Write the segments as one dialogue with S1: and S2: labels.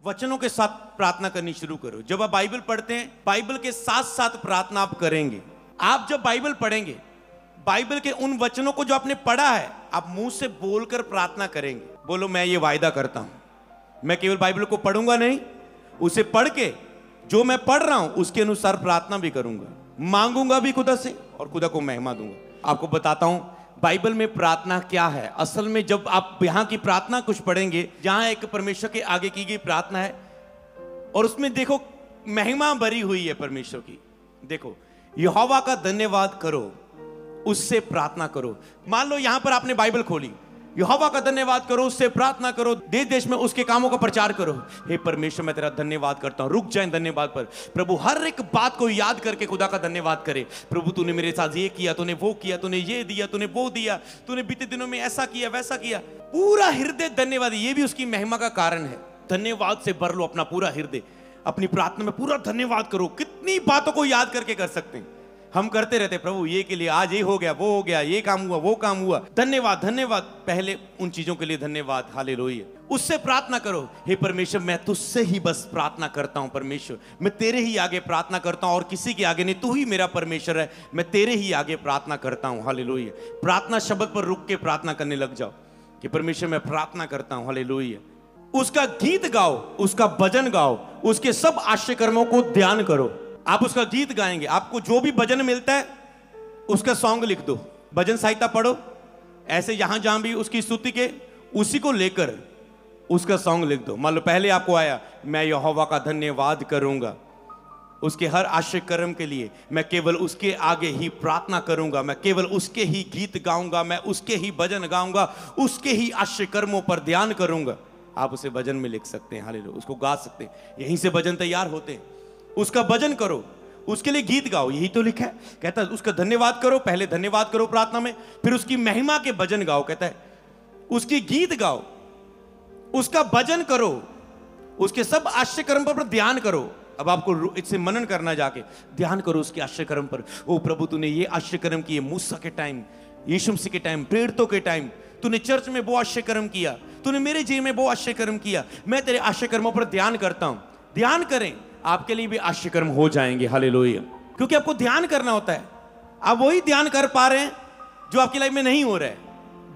S1: वचनों के साथ प्रार्थना करनी शुरू करो। जब आप बाइबल पढ़ते हैं, बाइबल के साथ साथ प्रार्थना आप करेंगे। आप जब बाइबल पढ़ेंगे, बाइबल के उन वचनों को जो आपने पढ़ा है, आप मुंह से बोलकर प्रार्थना करेंगे। बोलो, मैं ये वायदा करता हूं, मैं केवल बाइबल को पढ़ूंगा नहीं, उसे पढ़ के जो मैं पढ़ रहा हूं उसके अनुसार प्रार्थना भी करूंगा, मांगूंगा भी खुदा से और खुदा को महिमा दूंगा। आपको बताता हूं बाइबल में प्रार्थना क्या है। असल में जब आप यहां की प्रार्थना कुछ पढ़ेंगे, जहां एक परमेश्वर के आगे की गई प्रार्थना है और उसमें देखो महिमा भरी हुई है परमेश्वर की। देखो, यहोवा का धन्यवाद करो, उससे प्रार्थना करो। मान लो यहां पर आपने बाइबल खोली, यहोवा का धन्यवाद करो, उससे प्रार्थना करो, देश देश में उसके कामों का प्रचार करो। हे परमेश्वर, मैं तेरा धन्यवाद करता हूं। रुक जाए धन्यवाद पर। प्रभु हर एक बात को याद करके खुदा का धन्यवाद करे। प्रभु तूने मेरे साथ ये किया, तूने वो किया, तूने ये दिया, तूने वो दिया, तूने बीते दिनों में ऐसा किया, वैसा किया। पूरा हृदय धन्यवाद, ये भी उसकी महिमा का कारण है। धन्यवाद से भर लो अपना पूरा हृदय। अपनी प्रार्थना में पूरा धन्यवाद करो। कितनी बातों को याद करके कर सकते हैं। हम करते रहते, प्रभु ये के लिए आज ये हो गया, वो हो गया, ये काम हुआ, वो काम हुआ, धन्यवाद धन्यवाद। पहले उन चीजों के लिए धन्यवाद, हालेलुया। उससे प्रार्थना करो, हे परमेश्वर मैं तुझसे ही बस प्रार्थना करता हूं। परमेश्वर, मैं तेरे ही आगे प्रार्थना करता हूं और किसी के आगे नहीं। तू ही मेरा परमेश्वर है, मैं तेरे ही आगे प्रार्थना करता हूं। हालेलुया। प्रार्थना शब्द पर रुक के प्रार्थना करने लग जाओ कि परमेश्वर मैं प्रार्थना करता हूं। हालेलुया। उसका गीत गाओ, उसका भजन गाओ, उसके सब आश्चर्य कर्मों को ध्यान करो। आप उसका गीत गाएंगे, आपको जो भी भजन मिलता है उसका सॉन्ग लिख दो। भजन संहिता पढ़ो, ऐसे यहां जहां भी उसकी स्तुति के, उसी को लेकर उसका सॉन्ग लिख दो। मान लो पहले आपको आया, मैं यहोवा का धन्यवाद करूंगा, उसके हर आश्चर्य कर्म के लिए मैं केवल उसके आगे ही प्रार्थना करूंगा, मैं केवल उसके ही गीत गाऊंगा, मैं उसके ही भजन गाऊंगा, उसके ही आश्चर्य कर्मों पर ध्यान करूंगा। आप उसे भजन में लिख सकते हैं, हालेलुया, उसको गा सकते हैं। यहीं से भजन तैयार होते हैं। उसका भजन करो, उसके लिए गीत गाओ, यही तो लिखा है। कहता है उसका धन्यवाद करो, पहले धन्यवाद करो प्रार्थना में, फिर उसकी महिमा के भजन गाओ। कहता है उसकी गीत गाओ, उसका भजन करो, उसके सब आश्चर्य कर्म पर ध्यान करो। अब आपको इससे मनन करना, जाके ध्यान करो उसके आश्चर्य कर्म पर। ओ प्रभु, तूने ये आश्चर्य कर्म किए मूसा के टाइम, यीशु मसीह के टाइम, प्रेरितों के टाइम। तूने चर्च में वो आश्चर्य कर्म किया, तूने मेरे जीवन में वो आश्चर्य कर्म किया। मैं तेरे आश्चर्य कर्मों पर ध्यान करता हूं। ध्यान करें, आपके लिए भी आश्चर्य कर्म हो जाएंगे। हालेलुया। क्योंकि आपको ध्यान करना होता है। आप वही ध्यान कर पा रहे हैं जो आपकी लाइफ में नहीं हो रहा है।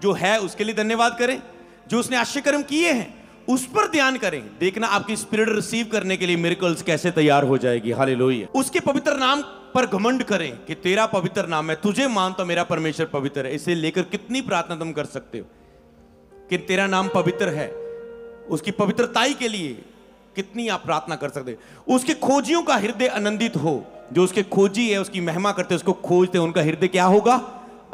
S1: जो है उसके लिए धन्यवाद करें, जो उसने आश्चर्य कर्म किए हैं उस पर ध्यान करें। देखना आपकी स्पिरिट रिसीव करने के लिए मिरेकल्स कैसे तैयार हो जाएगी। हालेलुया। उसके पवित्र नाम पर घमंड करें कि तेरा पवित्र नाम है, तुझे मानता हूं मेरा परमेश्वर पवित्र है। इसे लेकर कितनी प्रार्थना तुम कर सकते हो कि तेरा नाम पवित्र है। उसकी पवित्रताई के लिए कितनी आप प्रार्थना कर सकते हैं। उसके खोजियों का हृदय आनंदित हो। जो उसके खोजी है, उसकी महिमा करते, उसको खोजते, उनका हृदय क्या होगा?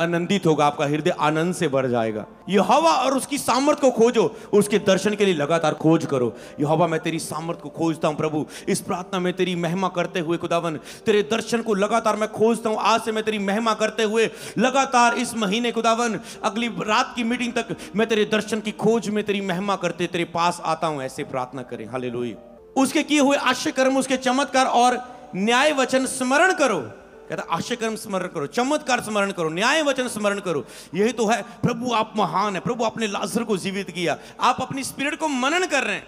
S1: आनंदित होगा। आपका हृदय आनंद से भर जाएगा। यहोवा और उसकी सामर्थ को खोजो, उसके दर्शन के लिए लगातार खोज करो। यहोवा, मैं तेरी सामर्थ को खोजता हूं प्रभु। इस प्रार्थना में तेरी महिमा करते हुए खुदावन, तेरे दर्शन को लगातार मैं खोजता हूं। आज से मैं तेरी महिमा करते हुए लगातार इस महीने खुदावन, अगली रात की मीटिंग तक मैं तेरे दर्शन की खोज में तेरी महिमा करते तेरे पास आता हूं। ऐसे प्रार्थना करें। हालेलुया। उसके किए हुए आश्चर्य कर्म, उसके चमत्कार और न्याय वचन स्मरण करो। कहता आश्चर्य कर्म स्मरण करो, चमत्कार स्मरण करो, न्याय वचन स्मरण करो। यही तो है, प्रभु आप महान है, प्रभु आपने लाजर को जीवित किया। आप अपनी स्पिरिट को मनन कर रहे हैं।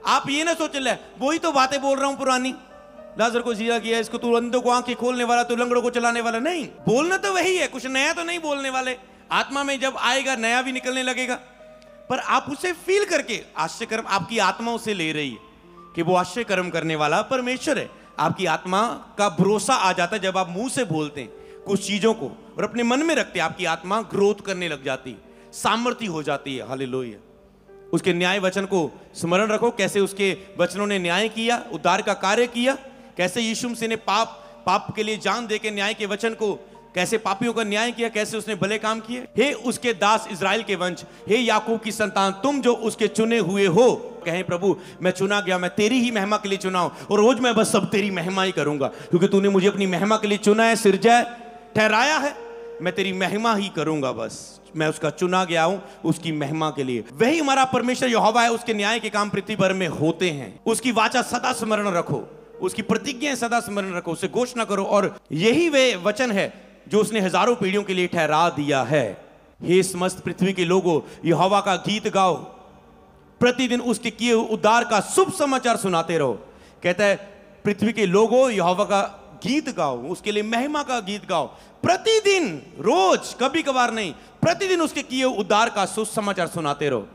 S1: आप ये ना सोच ले वही तो बातें बोल रहा हूं पुरानी, लाजर को जिया किया, इसको तू अंधों को आंखें खोलने वाला, तू लंगड़ों को चलाने वाला। नहीं, बोलना तो वही है, कुछ नया तो नहीं बोलने वाले। आत्मा में जब आएगा नया भी निकलने लगेगा, पर आप उसे फील करके आश्चर्य कर्म आपकी आत्मा उसे ले रही है कि वो आश्चर्य कर्म करने वाला परमेश्वर है। आपकी आत्मा का भरोसा आ जाता है जब आप मुंह से बोलते हैं कुछ चीजों को और अपने मन में रखते हैं। आपकी आत्मा ग्रोथ करने लग जाती है, सामर्थ्य हो जाती है। हालेलुया। उसके न्याय वचन को स्मरण रखो, कैसे उसके वचनों ने न्याय किया, उद्धार का कार्य किया। कैसे यीशु मसीह ने पाप के लिए जान देके न्याय के वचन को, कैसे पापियों का न्याय किया, कैसे उसने भले काम किए। हे उसके दास इजराइल के वंश, हे याकूब की संतान, तुम जो उसके चुने हुए हो। कहें प्रभु मैं चुना गया, मैं तेरी ही महिमा के लिए चुना हूं और रोज मैं बस सब तेरी महिमा ही करूंगा, क्योंकि तूने मुझे अपनी महिमा के लिए चुना है, सिरजा है, ठहराया है। मैं तेरी महिमा ही करूंगा, बस मैं उसका चुना गया हूं उसकी महिमा के लिए। वही हमारा परमेश्वर यहोवा है। उसके न्याय के काम पृथ्वी पर में होते हैं। उसकी वाचा सदा स्मरण रखो, उसकी प्रतिज्ञाएं सदा स्मरण रखो, उसे घोषणा करो। और यही वे वचन है जो उसने हजारों पीढ़ियों के लिए ठहरा दिया है। हे समस्त पृथ्वी के लोगों, यहोवा का गीत गाओ, प्रतिदिन उसके किए हुए उद्धार का शुभ समाचार सुनाते रहो। कहता है पृथ्वी के लोगों यहोवा का गीत गाओ, उसके लिए महिमा का गीत गाओ प्रतिदिन, रोज, कभी कभार नहीं, प्रतिदिन उसके किए हुए उद्धार का सुसमाचार सुनाते रहो।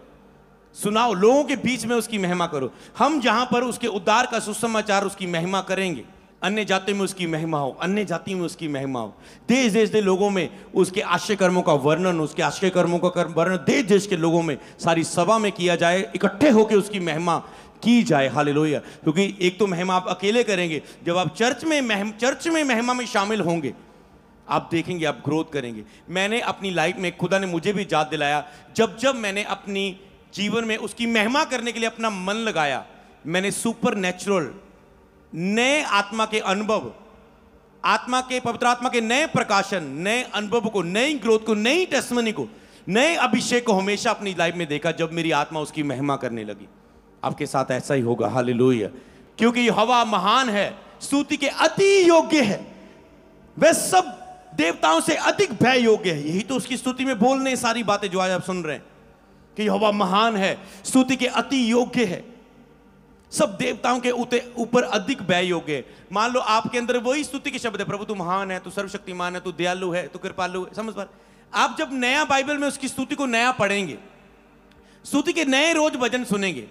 S1: सुनाओ, लोगों के बीच में उसकी महिमा करो। हम जहां पर उसके उद्धार का सुसमाचार, उसकी महिमा करेंगे, अन्य जाति में उसकी महिमा हो, अन्य जाति में उसकी महिमा हो, देश देश के लोगों में उसके आश्चर्य कर्मों का वर्णन, उसके आश्चर्य कर्मों का वर्णन देश देश के लोगों में सारी सभा में किया जाए, इकट्ठे होकर उसकी महिमा की जाए। हालेलुया। क्योंकि एक तो महिमा आप अकेले करेंगे, जब आप चर्च में महिमा में शामिल होंगे, आप देखेंगे आप ग्रोथ करेंगे। मैंने अपनी लाइफ में, खुदा ने मुझे भी याद दिलाया, जब जब मैंने अपनी जीवन में उसकी महिमा करने के लिए अपना मन लगाया, मैंने सुपर नेचुरल नए आत्मा के अनुभव, आत्मा के, पवित्र आत्मा के नए प्रकाशन, नए अनुभव को, नई ग्रोथ को, नई टेस्टमनी को, नए अभिषेक को हमेशा अपनी लाइफ में देखा जब मेरी आत्मा उसकी महिमा करने लगी। आपके साथ ऐसा ही होगा। हालेलुया। क्योंकि यहोवा महान है, स्तुति के अति योग्य है, वह सब देवताओं से अधिक भय योग्य है। यही तो उसकी स्तुति में बोलने सारी बातें जो आज आप सुन रहे हैं कि यहोवा महान है, स्तुति के अति योग्य है, सब देवताओं के ऊपर अधिक भय योग्य है। मान लो आपके अंदर वही स्तुति के शब्द है, प्रभु तू महान है, तू सर्वशक्तिमान है, तू दयालु है, तू कृपालु है, समझ पा? आप जब नया बाइबल में उसकी स्तुति को नया पढ़ेंगे, स्तुति के नए रोज भजन सुनेंगे,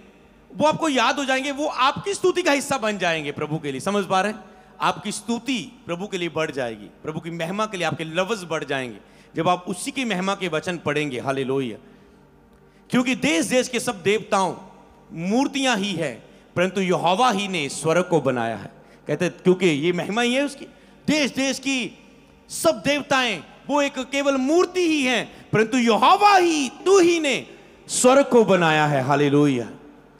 S1: वो आपको याद हो जाएंगे, वो आपकी स्तुति का हिस्सा बन जाएंगे प्रभु के लिए। समझ पा रहे हैं? आपकी स्तुति प्रभु के लिए बढ़ जाएगी, प्रभु की महिमा के लिए आपके लफ्ज बढ़ जाएंगे जब आप उसी की महिमा के वचन पढ़ेंगे। हालेलुया। क्योंकि देश देश के सब देवताओं मूर्तियां ही है, परंतु यहोवा ही ने स्वर्ग को बनाया है। कहते क्योंकि ये महिमा ही है उसकी। देश देश की सब देवताएं वो एक केवल मूर्ति ही हैं, परंतु यहोवा ही, तू ही ने स्वर्ग को बनाया है। हालेलुया।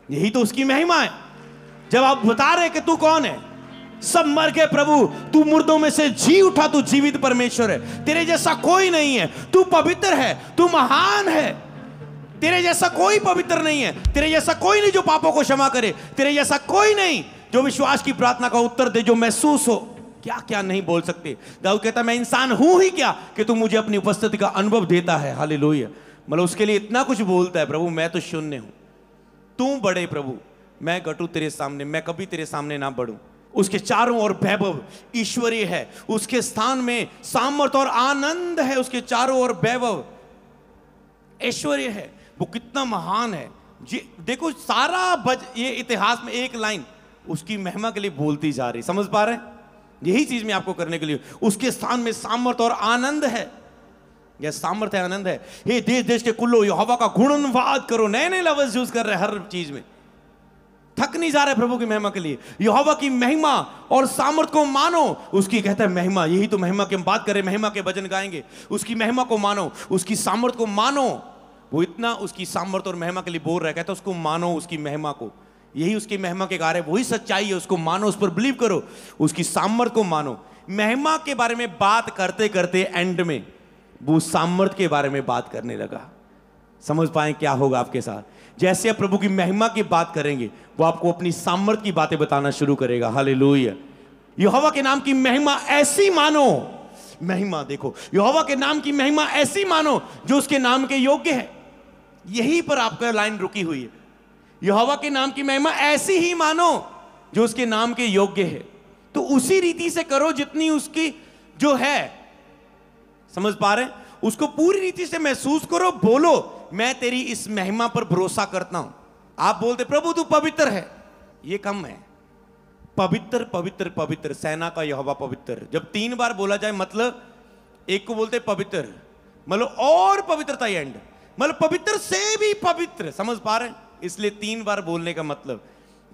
S1: यही तो उसकी महिमा है। जब आप बता रहे कि तू कौन है, सब मर गए प्रभु, तू मुर्दों में से जी उठा, तू जीवित परमेश्वर है, तेरे जैसा कोई नहीं है, तू पवित्र है, तू महान है, तेरे जैसा कोई पवित्र नहीं है, तेरे जैसा कोई नहीं जो पापों को क्षमा करे, तेरे जैसा कोई नहीं जो विश्वास की प्रार्थना का उत्तर दे, जो महसूस हो। क्या क्या नहीं बोल सकते। दाऊद कहता मैं इंसान हूं ही क्या कि तू मुझे अपनी उपस्थिति का अनुभव देता है। हालेलुया। मतलब उसके लिए इतना कुछ बोलता है, प्रभु मैं तो शून्य हूं, तू बढ़े प्रभु, मैं घटू तेरे सामने, मैं कभी तेरे सामने ना बढ़ूं। उसके चारों ओर वैभव ईश्वरीय है, उसके स्थान में सामर्थ और आनंद है, उसके चारों ओर वैभव ऐश्वर्य है। वो कितना महान है जी। देखो सारा ये इतिहास में एक लाइन उसकी महिमा के लिए बोलती जा रही। समझ पा रहे हैं? यही चीज में आपको करने के लिए, उसके स्थान में सामर्थ और आनंद है। यह सामर्थ्य आनंद है। हे देश देश के कुल्लो यहोवा का गुणवाद करो। नए नए लफ्ज यूज कर रहे हैं हर चीज में, थक नहीं जा रहे प्रभु की महिमा के लिए। यहोवा की महिमा और सामर्थ को मानो। उसकी कहता है महिमा, यही तो महिमा की हम बात करें, महिमा के भजन गाएंगे। उसकी महिमा को मानो, उसकी सामर्थ को मानो। वो इतना उसकी सामर्थ और महिमा के लिए बोल रहा है, कहता है उसको मानो, उसकी महिमा को। यही उसकी महिमा के कार्य, वही सच्चाई है, उसको मानो, उस पर बिलीव करो, उसकी सामर्थ को मानो। महिमा के बारे में बात करते करते एंड में वो सामर्थ के बारे में बात करने लगा। समझ पाए क्या होगा आपके साथ? जैसे आप प्रभु की महिमा की बात करेंगे, वो आपको अपनी सामर्थ की बातें बताना शुरू करेगा। हालेलुया। यहोवा के नाम की महिमा ऐसी मानो, महिमा देखो, यहोवा के नाम की महिमा ऐसी मानो जो उसके नाम के योग्य है। यहीं पर आपका लाइन रुकी हुई है। यहोवा के नाम की महिमा ऐसी ही मानो जो उसके नाम के योग्य है। तो उसी रीति से करो जितनी उसकी जो है। समझ पा रहे हैं? उसको पूरी रीति से महसूस करो। बोलो मैं तेरी इस महिमा पर भरोसा करता हूं। आप बोलते प्रभु तू पवित्र है, ये कम है। पवित्र पवित्र पवित्र, सेना का यहोवा पवित्र। जब 3 बार बोला जाए मतलब एक को बोलते पवित्र, मतलब और पवित्रता एंड, मतलब पवित्र से भी पवित्र। समझ पा रहे हैं? इसलिए 3 बार बोलने का मतलब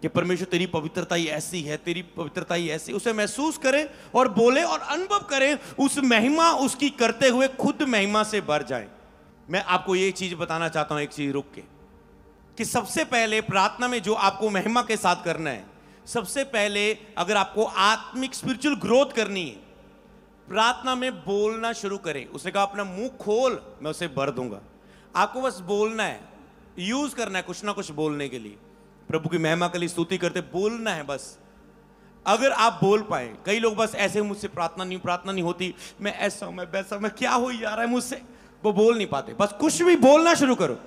S1: कि परमेश्वर तेरी पवित्रता ही ऐसी है, तेरी पवित्रता ही ऐसी। उसे महसूस करें और बोले और अनुभव करें उस महिमा उसकी करते हुए खुद महिमा से भर जाए। मैं आपको ये चीज बताना चाहता हूं, एक चीज रुक के, कि सबसे पहले प्रार्थना में जो आपको महिमा के साथ करना है, सबसे पहले अगर आपको आत्मिक स्पिरिचुअल ग्रोथ करनी है, प्रार्थना में बोलना शुरू करें। उसने कहा अपना मुंह खोल, मैं उसे भर दूंगा। आपको बस बोलना है, यूज करना है कुछ ना कुछ बोलने के लिए, प्रभु की महिमा के लिए स्तुति करते बोलना है बस। अगर आप बोल पाए, कई लोग बस ऐसे मुझसे प्रार्थना नहीं होती, मैं ऐसा हूं, मैं वैसा, मैं क्या हो जा रहा है मुझसे, वो बोल नहीं पाते। बस कुछ भी बोलना शुरू करो।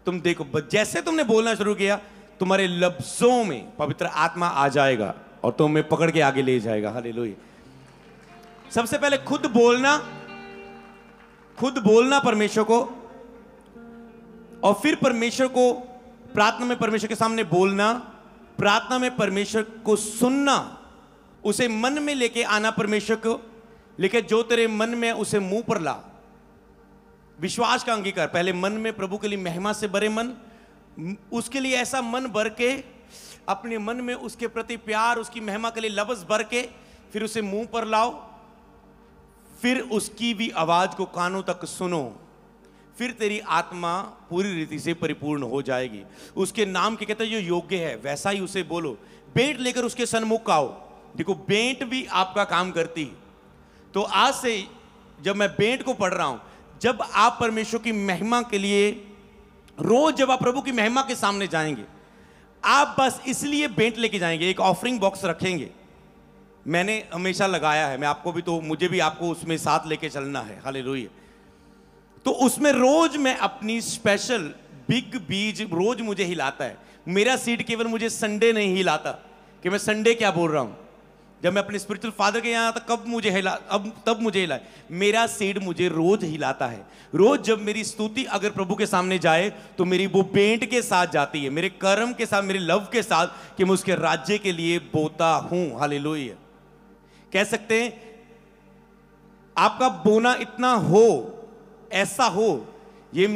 S1: तुम देखो, जैसे तुमने बोलना शुरू किया, तुम्हारे लफ्जों में पवित्र आत्मा आ जाएगा और तुम्हें पकड़ के आगे ले जाएगा। हालेलुया। सबसे पहले खुद बोलना परमेश्वर को, और फिर परमेश्वर को प्रार्थना में परमेश्वर के सामने बोलना, प्रार्थना में परमेश्वर को सुनना, उसे मन में लेके आना परमेश्वर को, लेके जो तेरे मन में उसे मुंह पर ला। विश्वास का अंगीकार, पहले मन में प्रभु के लिए महिमा से भरे मन, उसके लिए ऐसा मन भर के, अपने मन में उसके प्रति प्यार, उसकी महिमा के लिए लफ्ज भर के, फिर उसे मुंह पर लाओ, फिर उसकी भी आवाज को कानों तक सुनो, फिर तेरी आत्मा पूरी रीति से परिपूर्ण हो जाएगी। उसके नाम के कहते हैं जो योग्य है वैसा ही उसे बोलो। भेंट लेकर उसके सन्मुख आओ। देखो, भेंट भी आपका काम करती है। तो आज से जब मैं भेंट को पढ़ रहा हूं, जब आप परमेश्वर की महिमा के लिए, रोज जब आप प्रभु की महिमा के सामने जाएंगे, आप बस इसलिए भेंट लेके जाएंगे, एक ऑफरिंग बॉक्स रखेंगे। मैंने हमेशा लगाया है, मैं आपको भी, तो मुझे भी आपको उसमें साथ लेके चलना है। हालेलुया। तो उसमें रोज मैं अपनी स्पेशल बिग बीज रोज मुझे हिलाता है। मेरा सीड केवल मुझे संडे नहीं हिलाता, कि मैं संडे क्या बोल रहा हूं, जब मैं अपने स्पिरिचुअल फादर के यहां था तब मुझे हिला, अब तब मुझे हिला। मेरा सीड मुझे रोज हिलाता है। रोज जब मेरी स्तुति अगर प्रभु के सामने जाए तो मेरी वो भेंट के साथ जाती है, मेरे कर्म के साथ, मेरे लव के साथ, कि मैं उसके राज्य के लिए बोता हूं। हालेलुया। कह सकते हैं आपका बोना इतना हो, ऐसा हो। ये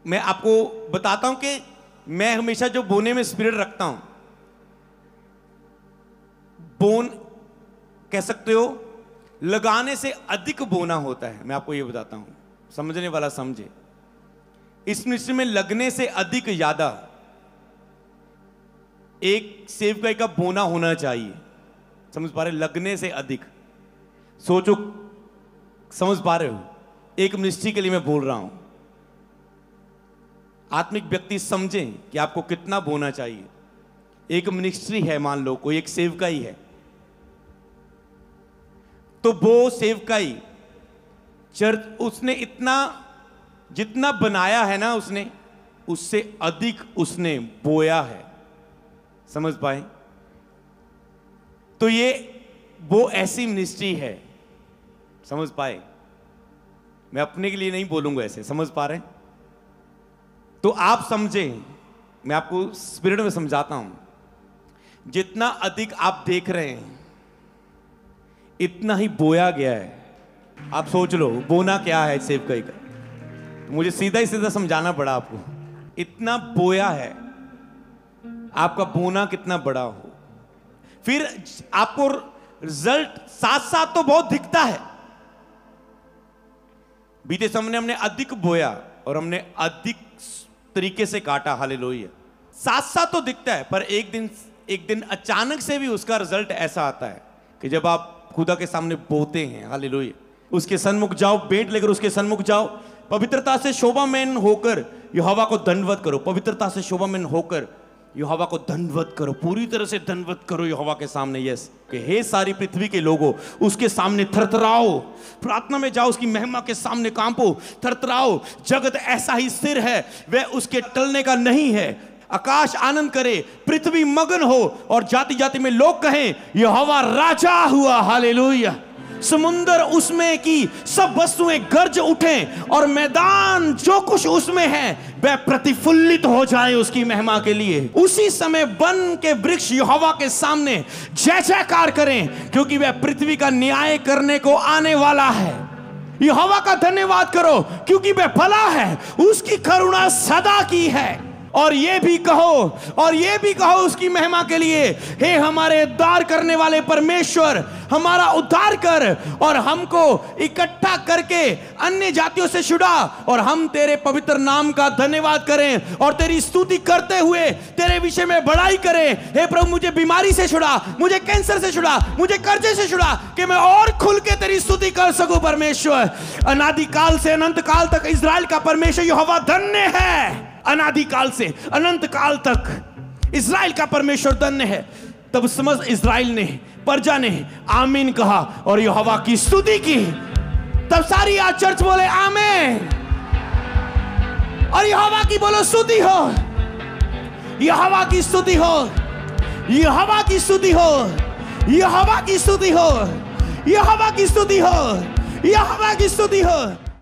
S1: मैं आपको बताता हूं कि मैं हमेशा जो बोने में स्पिरिट रखता हूं, बोन कह सकते हो लगाने से अधिक बोना होता है। मैं आपको ये बताता हूं, समझने वाला समझे। इस मिनिस्ट्री में लगने से अधिक ज्यादा एक सेवकाई का बोना होना चाहिए। समझ पा रहे? लगने से अधिक। सोचो, समझ पा रहे हो? एक मिनिस्ट्री के लिए मैं बोल रहा हूं। आत्मिक व्यक्ति समझें कि आपको कितना बोना चाहिए। एक मिनिस्ट्री है, मान लो कोई एक सेवकाई है, तो वो सेवकाई चर्च उसने इतना जितना बनाया है ना, उसने उससे अधिक उसने बोया है। समझ पाए? तो ये वो ऐसी मिनिस्ट्री है। समझ पाए? मैं अपने के लिए नहीं बोलूंगा ऐसे। समझ पा रहे हैं? तो आप समझें, मैं आपको स्पिरिट में समझाता हूं। जितना अधिक आप देख रहे हैं इतना ही बोया गया है। आप सोच लो बोना क्या है सेवकाई का। तो मुझे सीधा ही सीधा समझाना पड़ा आपको। इतना बोया है, आपका बोना कितना बड़ा हो, फिर आपको रिजल्ट साथ साथ तो बहुत दिखता है। बीते समय हमने अधिक बोया और हमने अधिक तरीके से काटा। हालेलुया। साथ साथ तो दिखता है, पर एक दिन अचानक से भी उसका रिजल्ट ऐसा आता है कि जब आप खुदा के सामने बोते हैं, हालेलुया, उसके सन्मुख जाओ, भेंट लेकर उसके सन्मुख जाओ, पवित्रता से शोभामय होकर यहोवा को दंडवत करो। पवित्रता से शोभामय होकर यहोवा को दंडवत करो, पूरी तरह से दंडवत करो यहोवा के सामने। यस, कि हे सारी पृथ्वी के लोगों, उसके सामने थरथराओ। प्रार्थना में जाओ, उसकी महिमा के सामने कांपो, थरथराओ। जगत ऐसा ही स्थिर है, वह उसके टलने का नहीं है। आकाश आनंद करे, पृथ्वी मगन हो, और जाति जाति में लोग कहें यहोवा राजा हुआ। हालेलुया। समुंदर उसमें की सब वस्तुएं गर्ज उठें, और मैदान जो कुछ उसमें है वह प्रतिफुल्लित हो जाए उसकी महिमा के लिए। उसी समय वन के वृक्ष यहोवा के सामने जय जयकार करें, क्योंकि वह पृथ्वी का न्याय करने को आने वाला है। यहोवा का धन्यवाद करो, क्योंकि वह भला है, उसकी करुणा सदा की है। और ये भी कहो उसकी महिमा के लिए, हे हमारे उद्धार करने वाले परमेश्वर, हमारा उद्धार कर और हमको इकट्ठा करके अन्य जातियों से छुड़ा, और हम तेरे पवित्र नाम का धन्यवाद करें और तेरी स्तुति करते हुए तेरे विषय में बड़ाई करें। हे प्रभु, मुझे बीमारी से छुड़ा, मुझे कैंसर से छुड़ा, मुझे कर्जे से छुड़ा, कि मैं और खुल के तेरी स्तुति कर सकूं। परमेश्वर, अनादिकाल से अनंत काल तक इस्राएल का परमेश्वर यहोवा धन्य है। अनादिकाल से अनंत काल तक इस्राएल का परमेश्वर धन्य है। तब समस्त इस्राएल ने, प्रजा ने आमीन कहा और यहोवा की स्तुति की। तब सारी आज चर्च बोले आमीन। और यहोवा की बोलो स्तुति हो, यहोवा की स्तुति हो, यहोवा की स्तुति हो, यहोवा की स्तुति हो, यहोवा की स्तुति हो, यहोवा की स्तुति हो।